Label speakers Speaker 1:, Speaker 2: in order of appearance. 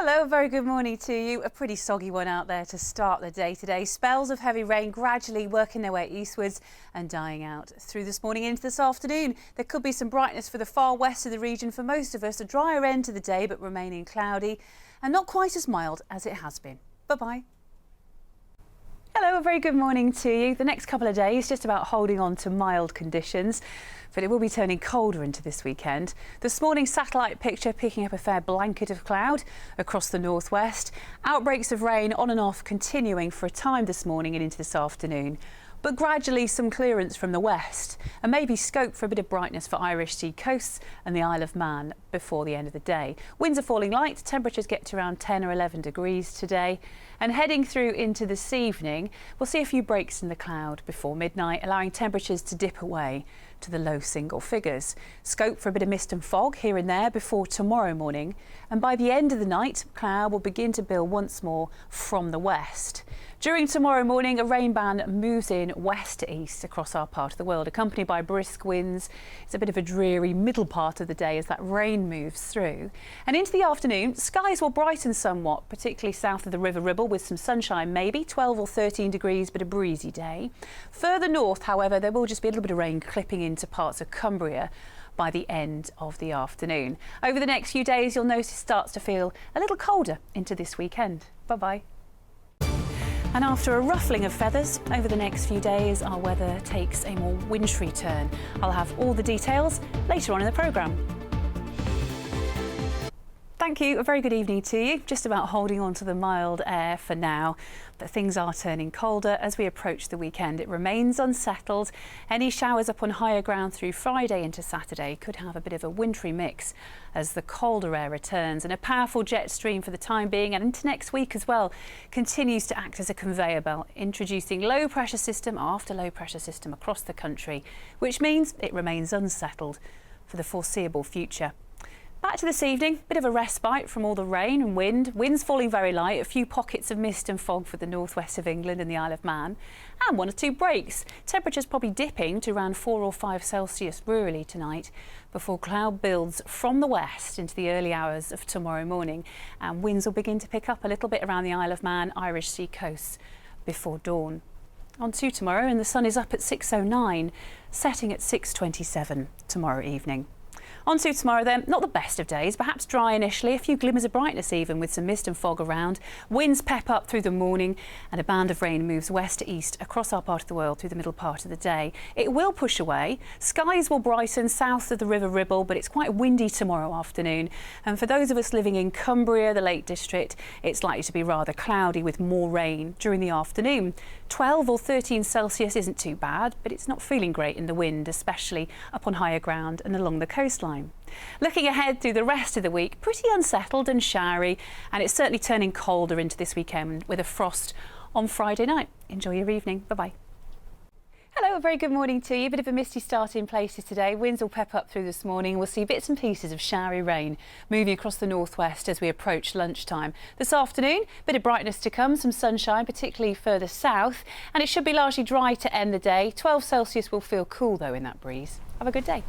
Speaker 1: Hello, a very good morning to you. A pretty soggy one out there to start the day today. Spells of heavy rain gradually working their way eastwards and dying out through this morning into this afternoon. There could be some brightness for the far west of the region for most of us. A drier end to the day, but remaining cloudy and not quite as mild as it has been. Bye-bye. Hello, a very good morning to you. The next couple of days just about holding on to mild conditions, but it will be turning colder into this weekend. This morning's satellite picture picking up a fair blanket of cloud across the northwest. Outbreaks of rain on and off continuing for a time this morning and into this afternoon. But gradually some clearance from the west and maybe scope for a bit of brightness for Irish sea coasts and the Isle of Man before the end of the day. Winds are falling light, temperatures get to around 10 or 11 degrees today. And heading through into this evening, we'll see a few breaks in the cloud before midnight, allowing temperatures to dip away to the low single figures. Scope for a bit of mist and fog here and there before tomorrow morning. And by the end of the night, cloud will begin to build once more from the west. During tomorrow morning, a rain band moves in west to east across our part of the world, accompanied by brisk winds. It's a bit of a dreary middle part of the day as that rain moves through. And into the afternoon, skies will brighten somewhat, particularly south of the River Ribble with some sunshine maybe, 12 or 13 degrees, but a breezy day. Further north, however, there will just be a little bit of rain clipping into parts of Cumbria by the end of the afternoon. Over the next few days, you'll notice it starts to feel a little colder into this weekend. Bye-bye. And after a ruffling of feathers over the next few days, our weather takes a more wintry turn. I'll have all the details later on in the programme. Thank you. A very good evening to you. Just about holding on to the mild air for now, but things are turning colder as we approach the weekend. It remains unsettled. Any showers up on higher ground through Friday into Saturday could have a bit of a wintry mix as the colder air returns, and a powerful jet stream for the time being and into next week as well continues to act as a conveyor belt, introducing low pressure system after low pressure system across the country, which means it remains unsettled for the foreseeable future. Back to this evening, bit of a respite from all the rain and wind. Winds falling very light, a few pockets of mist and fog for the northwest of England and the Isle of Man, and one or two breaks. Temperatures probably dipping to around 4 or 5 Celsius rurally tonight before cloud builds from the west into the early hours of tomorrow morning, and winds will begin to pick up a little bit around the Isle of Man, Irish sea coasts before dawn. On to tomorrow, and the sun is up at 6:09, setting at 6:27 tomorrow evening. On to tomorrow then, not the best of days, perhaps dry initially, a few glimmers of brightness even with some mist and fog around. Winds pep up through the morning and a band of rain moves west to east across our part of the world through the middle part of the day. It will push away. Skies will brighten south of the River Ribble, but it's quite windy tomorrow afternoon. And for those of us living in Cumbria, the Lake District, it's likely to be rather cloudy with more rain during the afternoon. 12 or 13 Celsius isn't too bad, but it's not feeling great in the wind, especially up on higher ground and along the coastline. Looking ahead through the rest of the week, pretty unsettled and showery, and it's certainly turning colder into this weekend with a frost on Friday night. Enjoy your evening. Bye-bye. Hello, a very good morning to you. A bit of a misty start in places today. Winds will pep up through this morning. We'll see bits and pieces of showery rain moving across the northwest as we approach lunchtime. This afternoon, a bit of brightness to come, some sunshine, particularly further south, and it should be largely dry to end the day. 12 Celsius will feel cool though in that breeze. Have a good day.